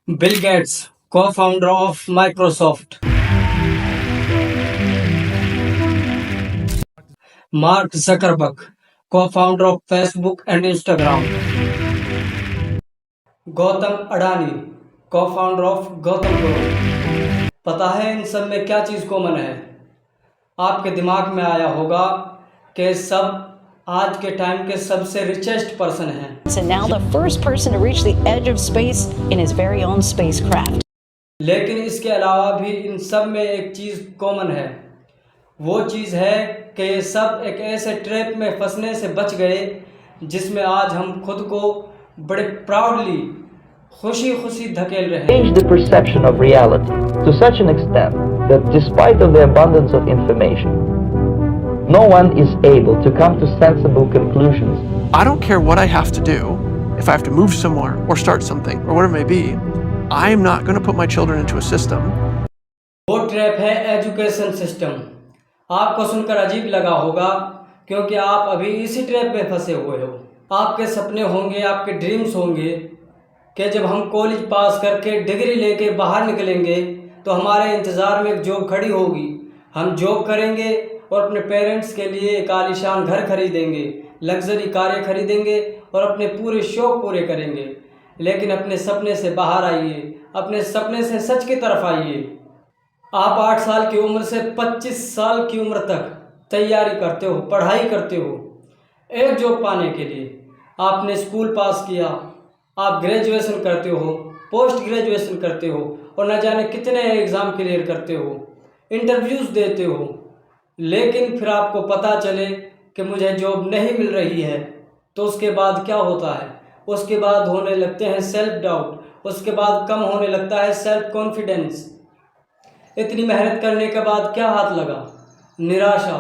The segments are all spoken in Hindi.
Bill Gates, co-founder of Microsoft. Mark Zuckerberg, co-founder of Facebook and Instagram. Gautam Adani, co-founder of Gautam group. पता है इन सब में क्या चीज़ कॉमन है? आपके दिमाग में आया होगा कि सब आज के टाइम के सबसे रिचेस्ट पर्सन हैं. And now the first person to reach the edge of space in his very own spacecraft. लेकिन इसके अलावा भी इन सब में एक चीज़ कॉमन है. वो चीज़ है कि ये सब एक ऐसे ट्रैप में फंसने से बच गए जिसमें आज हम खुद को बड़े प्राउडली खुशी खुशी धकेल रहे हैं. Change the perception of reality to such an extent that despite of the abundance of information, no one is able to come to sensible conclusions. I don't care what I have to do, if I have to move somewhere or start something or whatever it may be, I am not going to put my children into a system. वो ट्रैप है एजुकेशन सिस्टम. आपको सुनकर अजीब लगा होगा क्योंकि आप अभी इसी ट्रैप में फंसे हुए हो. आपके सपने होंगे, आपके ड्रीम्स होंगे कि जब हम कॉलेज पास करके डिग्री लेके बाहर निकलेंगे तो हमारे इंतज़ार में एक जॉब खड़ी होगी. हम जॉब करेंगे और अपने पेरेंट्स के लिए एक आलीशान घर खरीदेंगे, लग्जरी कारें खरीदेंगे और अपने पूरे शौक़ पूरे करेंगे. लेकिन अपने सपने से बाहर आइए, अपने सपने से सच की तरफ आइए. आप 8 साल की उम्र से 25 साल की उम्र तक तैयारी करते हो, पढ़ाई करते हो एक जॉब पाने के लिए. आपने स्कूल पास किया, आप ग्रेजुएशन करते हो, पोस्ट ग्रेजुएशन करते हो और न जाने कितने एग्ज़ाम क्लियर करते हो, इंटरव्यूज़ देते हो. लेकिन फिर आपको पता चले कि मुझे जॉब नहीं मिल रही है तो उसके बाद क्या होता है? उसके बाद होने लगते हैं सेल्फ डाउट, उसके बाद कम होने लगता है सेल्फ कॉन्फिडेंस. इतनी मेहनत करने के बाद क्या हाथ लगा? निराशा.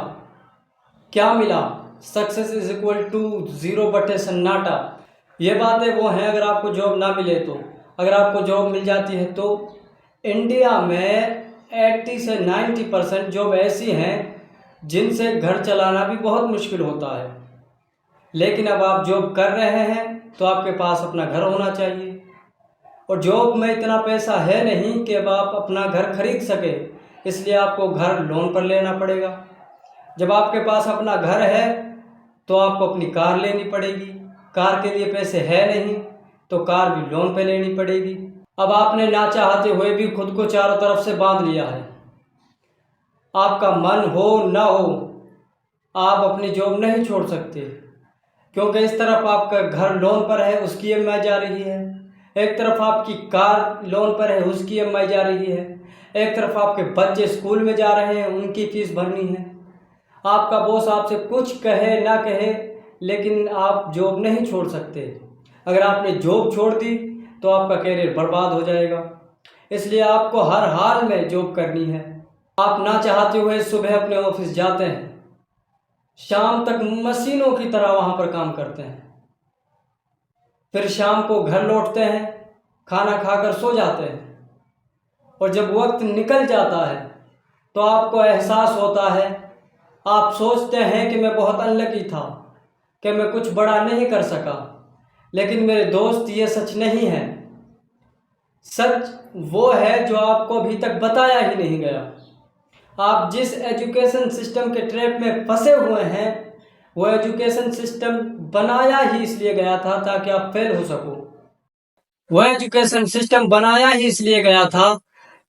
क्या मिला? सक्सेस इज इक्वल टू 0 बटे सन्नाटा. ये बातें वो हैं अगर आपको जॉब ना मिले तो. अगर आपको जॉब मिल जाती है तो इंडिया में 80 से 90% जॉब ऐसी हैं जिनसे घर चलाना भी बहुत मुश्किल होता है. लेकिन अब आप जॉब कर रहे हैं तो आपके पास अपना घर होना चाहिए और जॉब में इतना पैसा है नहीं कि अब आप अपना घर खरीद सके, इसलिए आपको घर लोन पर लेना पड़ेगा. जब आपके पास अपना घर है तो आपको अपनी कार लेनी पड़ेगी. कार के लिए पैसे है नहीं तो कार भी लोन पे लेनी पड़ेगी. अब आपने ना चाहते हुए भी खुद को चारों तरफ से बांध लिया है. आपका मन हो ना हो आप अपनी जॉब नहीं छोड़ सकते क्योंकि इस तरफ आपका घर लोन पर है, उसकी ईएमआई जा रही है. एक तरफ आपकी कार लोन पर है, उसकी ईएमआई जा रही है. एक तरफ आपके बच्चे स्कूल में जा रहे हैं, उनकी फीस भरनी है. आपका बॉस आपसे कुछ कहे ना कहे लेकिन आप जॉब नहीं छोड़ सकते. अगर आपने जॉब छोड़ दी तो आपका करियर बर्बाद हो जाएगा. इसलिए आपको हर हाल में जॉब करनी है. आप ना चाहते हुए सुबह अपने ऑफिस जाते हैं, शाम तक मशीनों की तरह वहाँ पर काम करते हैं, फिर शाम को घर लौटते हैं, खाना खाकर सो जाते हैं और जब वक्त निकल जाता है तो आपको एहसास होता है, आप सोचते हैं कि मैं बहुत अनलकी था कि मैं कुछ बड़ा नहीं कर सका. लेकिन मेरे दोस्त ये सच नहीं है. सच वो है जो आपको अभी तक बताया ही नहीं गया. आप जिस एजुकेशन सिस्टम के ट्रैप में फंसे हुए हैं वो एजुकेशन सिस्टम बनाया ही इसलिए गया था ताकि आप फेल हो सको. वो एजुकेशन सिस्टम बनाया ही इसलिए गया था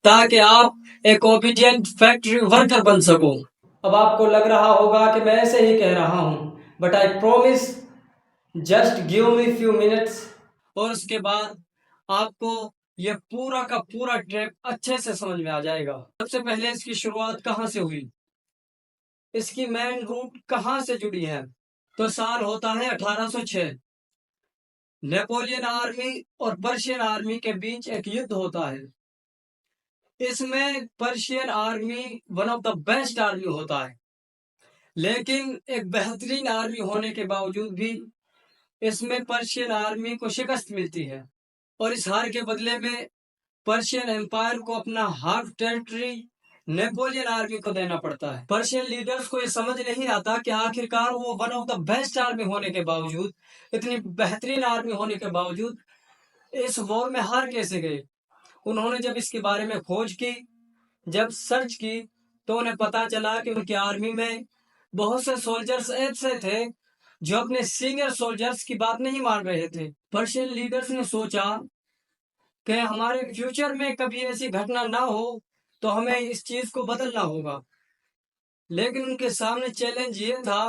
ताकि आप एक ओबीडियंट फैक्ट्री वर्कर बन सको. अब आपको लग रहा होगा कि मैं ऐसे ही कह रहा हूँ, but I promise just give me few minutes और उसके बाद आपको ये पूरा का पूरा ट्रैप अच्छे से समझ में आ जाएगा. सबसे पहले इसकी शुरुआत कहाँ से हुई, इसकी मेन रूट कहाँ से जुड़ी है? तो साल होता है 1806. नेपोलियन आर्मी और पर्शियन आर्मी के बीच एक युद्ध होता है. इसमें Persian army one of the best army होता है, लेकिन एक बेहतरीन आर्मी होने के बावजूद भी इसमें पर्शियन आर्मी को शिकस्त मिलती है और इस हार के बदले में पर्शियन एम्पायर को अपना हाफ टेरिटरी नेपोलियन आर्मी को देना पड़ता है. पर्शियन लीडर्स को ये समझ नहीं आता कि आखिरकार वो one of the best army होने के बावजूद, इतनी बेहतरीन आर्मी होने के बावजूद इस वॉर में हार कैसे गए. उन्होंने जब इसके बारे में खोज की, जब सर्च की, तो उन्हें पता चला कि उनकी आर्मी में बहुत से सोल्जर्स ऐसे थे जो अपने सीनियर सोल्जर्स की बात नहीं मान रहे थे। पर्शियन लीडर्स ने सोचा कि हमारे फ्यूचर में कभी ऐसी घटना ना हो, तो हमें इस चीज को बदलना होगा। लेकिन उनके सामने चैलेंज ये था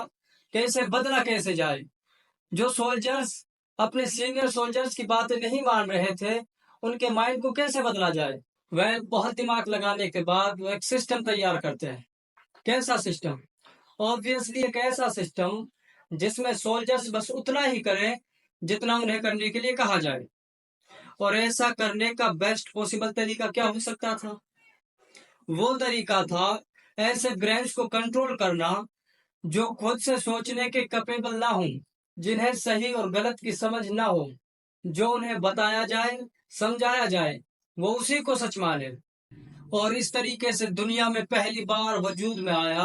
कि इसे बदला कैसे जाए। जो सोल्जर्स अपने सीनियर सोल्जर्स की बातें नहीं मान रहे थे, उनके माइंड को कैसे बदला जाए। वह बहुत दिमाग लगाने के बाद वो एक सिस्टम तैयार करते हैं। कैसा सिस्टम? ऑब्वियसली एक ऐसा सिस्टम जिसमें सोल्जर्स बस उतना ही करें जितना उन्हें करने के लिए कहा जाए। और ऐसा करने का बेस्ट पॉसिबल तरीका क्या हो सकता था? वो तरीका था ऐसे ब्रेन्स को कंट्रोल करना जो खुद से सोचने के कैपेबल ना हो, जिन्हें सही और गलत की समझ ना हो। जो उन्हें बताया जाए, समझाया जाए, वो उसी को सच माने। और इस तरीके से दुनिया में पहली बार वजूद में आया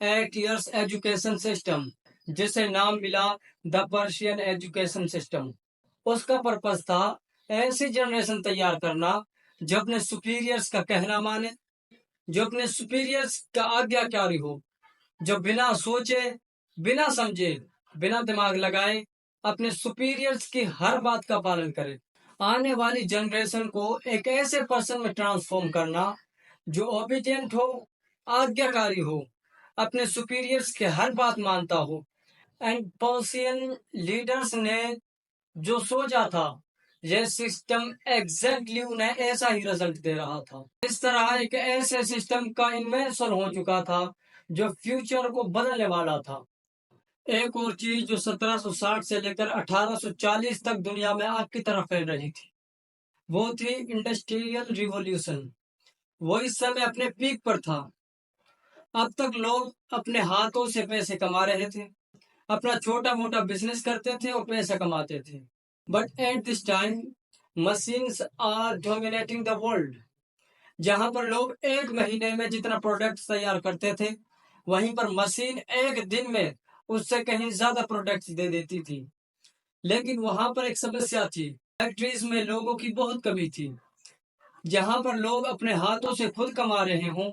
8 इयर्स एजुकेशन सिस्टम, जिसे नाम मिला द पर्शियन एजुकेशन सिस्टम। उसका पर्पस था ऐसी जनरेशन तैयार करना जो अपने सुपीरियर्स का कहना माने, जो अपने सुपीरियर्स का आज्ञाकारी हो, जो बिना सोचे, बिना समझे, बिना दिमाग लगाए अपने सुपीरियर्स की हर बात का पालन करे। आने वाली जनरेशन को एक ऐसे पर्सन में ट्रांसफॉर्म करना जो ओबीडियंट हो, आज्ञाकारी हो, अपने सुपीरियर्स के हर बात मानता हो। एंड पर्शियन लीडर्स ने जो सोचा था, यह सिस्टम एग्जैक्टली उन्हें ऐसा ही रिजल्ट दे रहा था। इस तरह एक ऐसे सिस्टम का इन्वेंशन हो चुका था जो फ्यूचर को बदलने वाला था। एक और चीज जो 1760 से लेकर 1840 तक दुनिया में आग की तरह फैल रही थी, वो थी इंडस्ट्रियल रिवॉल्यूशन। वो इस समय अपने पीक पर था। अब तक लोग अपने हाथों से पैसे कमा रहे थे, अपना छोटा मोटा बिजनेस करते थे और पैसा कमाते थे। But at this time machines are dominating the world. जहां पर लोग एक महीने में जितना प्रोडक्ट तैयार करते थे, वहीं पर मशीन एक दिन में उससे कहीं ज्यादा प्रोडक्ट्स दे देती थी। लेकिन वहां पर एक समस्या थी, फैक्ट्रीज में लोगों की बहुत कमी थी। जहां पर लोग अपने हाथों से खुद कमा रहे हों,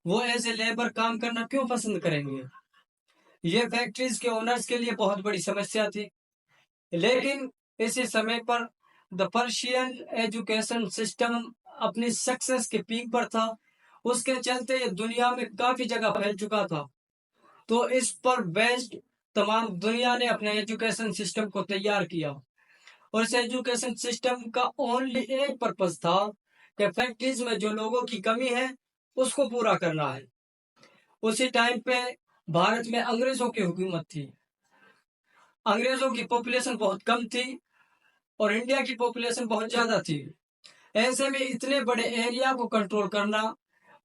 वो एज ए लेबर काम करना क्यों पसंद करेंगे? ये फैक्ट्रीज के ओनर्स के लिए बहुत बड़ी समस्या थी। लेकिन इसी समय पर द पर्शियन एजुकेशन सिस्टम अपनी सक्सेस के पीक पर था। उसके चलते ये दुनिया में काफी जगह फैल चुका था। तो इस पर बेस्ड तमाम दुनिया ने अपने एजुकेशन सिस्टम को तैयार किया। और इस एजुकेशन सिस्टम का ओनली एक पर्पस था कि फैक्ट्रीज में जो लोगों की कमी है उसको पूरा करना है। उसी टाइम पे भारत में अंग्रेजों की हुकूमत थी। अंग्रेजों की पॉपुलेशन बहुत कम थी और इंडिया की पॉपुलेशन बहुत ज्यादा थी। ऐसे में इतने बड़े एरिया को कंट्रोल करना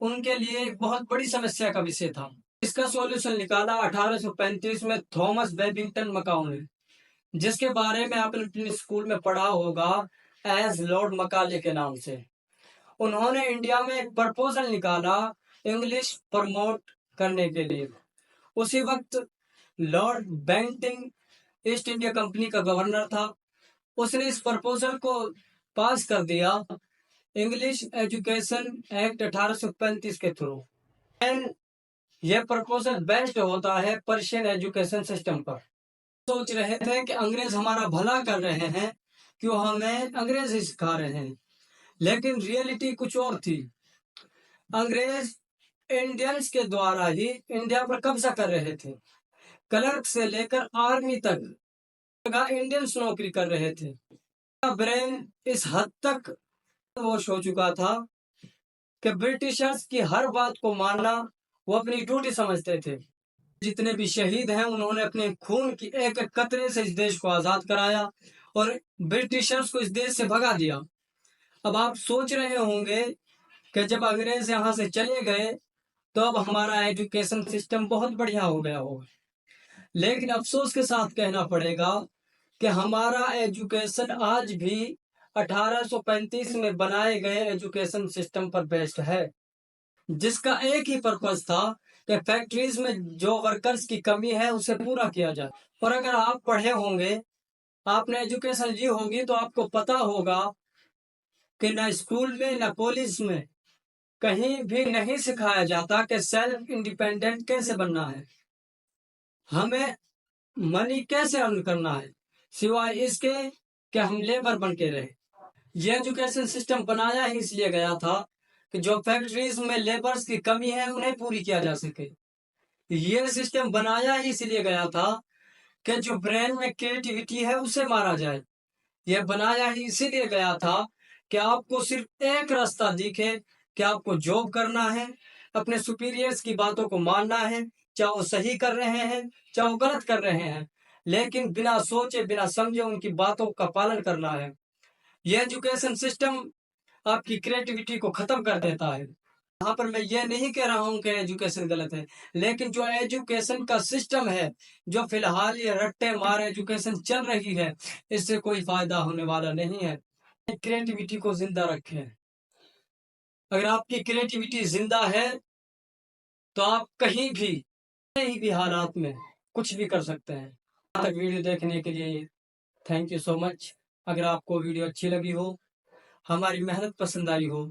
उनके लिए एक बहुत बड़ी समस्या का विषय था। इसका सॉल्यूशन निकाला 1835 में थॉमस बेबिंगटन मकाऊ ने, जिसके बारे में आपने अपने स्कूल में पढ़ा होगा एज लॉर्ड मकाले के नाम से। उन्होंने इंडिया में एक प्रपोजल निकाला इंग्लिश प्रमोट करने के लिए। उसी वक्त Lord Bentinck East India Company का गवर्नर था। उसने इस प्रपोजल को पास कर दिया इंग्लिश एजुकेशन एक्ट 1835 के थ्रू। एंड यह प्रपोजल बेस्ड होता है पर्शियन एजुकेशन सिस्टम पर। सोच रहे थे कि अंग्रेज हमारा भला कर रहे हैं, क्यों हमें अंग्रेजी सिखा रहे हैं। लेकिन रियलिटी कुछ और थी। अंग्रेज इंडियंस के द्वारा ही इंडिया पर कब्जा कर रहे थे। क्लर्क से लेकर आर्मी तक इंडियंस नौकरी कर रहे थे। ब्रेन इस हद तक वॉश हो चुका था कि ब्रिटिशर्स की हर बात को मानना वो अपनी ड्यूटी समझते थे। जितने भी शहीद हैं उन्होंने अपने खून की एक एक कतरे से इस देश को आजाद कराया और ब्रिटिशर्स को इस देश से भगा दिया। अब आप सोच रहे होंगे कि जब अंग्रेज यहाँ से चले गए तो अब हमारा एजुकेशन सिस्टम बहुत बढ़िया हो गया होगा। लेकिन अफसोस के साथ कहना पड़ेगा कि हमारा एजुकेशन आज भी 1835 में बनाए गए एजुकेशन सिस्टम पर बेस्ड है, जिसका एक ही पर्पस था कि फैक्ट्रीज में जो वर्कर्स की कमी है उसे पूरा किया जाए। और अगर आप पढ़े होंगे, आपने एजुकेशन ली होगी, तो आपको पता होगा कि ना स्कूल में ना कॉलेज में कहीं भी नहीं सिखाया जाता कि सेल्फ इंडिपेंडेंट कैसे बनना है, हमें मनी कैसे अर्न करना है, सिवाय इसके कि हम लेबर बन के रहे। ये एजुकेशन सिस्टम बनाया ही इसलिए गया था कि जो फैक्ट्रीज में लेबर्स की कमी है उन्हें पूरी किया जा सके। ये सिस्टम बनाया ही इसलिए गया था कि जो ब्रेन में क्रिएटिविटी है उसे मारा जाए। यह बनाया ही इसीलिए गया था कि आपको सिर्फ एक रास्ता दिखे कि आपको जॉब करना है, अपने सुपीरियर्स की बातों को मानना है, चाहे वो सही कर रहे हैं चाहे वो गलत कर रहे हैं, लेकिन बिना सोचे बिना समझे उनकी बातों का पालन करना है। यह एजुकेशन सिस्टम आपकी क्रिएटिविटी को खत्म कर देता है। यहाँ पर मैं ये नहीं कह रहा हूँ कि एजुकेशन गलत है, लेकिन जो एजुकेशन का सिस्टम है, जो फिलहाल ये रट्टे मार एजुकेशन चल रही है, इससे कोई फायदा होने वाला नहीं है। क्रिएटिविटी को जिंदा रखें। अगर आपकी क्रिएटिविटी जिंदा है तो आप कहीं भी हालात में कुछ भी कर सकते हैं। यहाँ तक वीडियो देखने के लिए थैंक यू सो मच। अगर आपको वीडियो अच्छी लगी हो, हमारी मेहनत पसंद आई हो,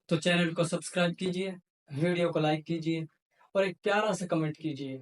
तो चैनल को सब्सक्राइब कीजिए, वीडियो को लाइक कीजिए और एक प्यारा सा कमेंट कीजिए।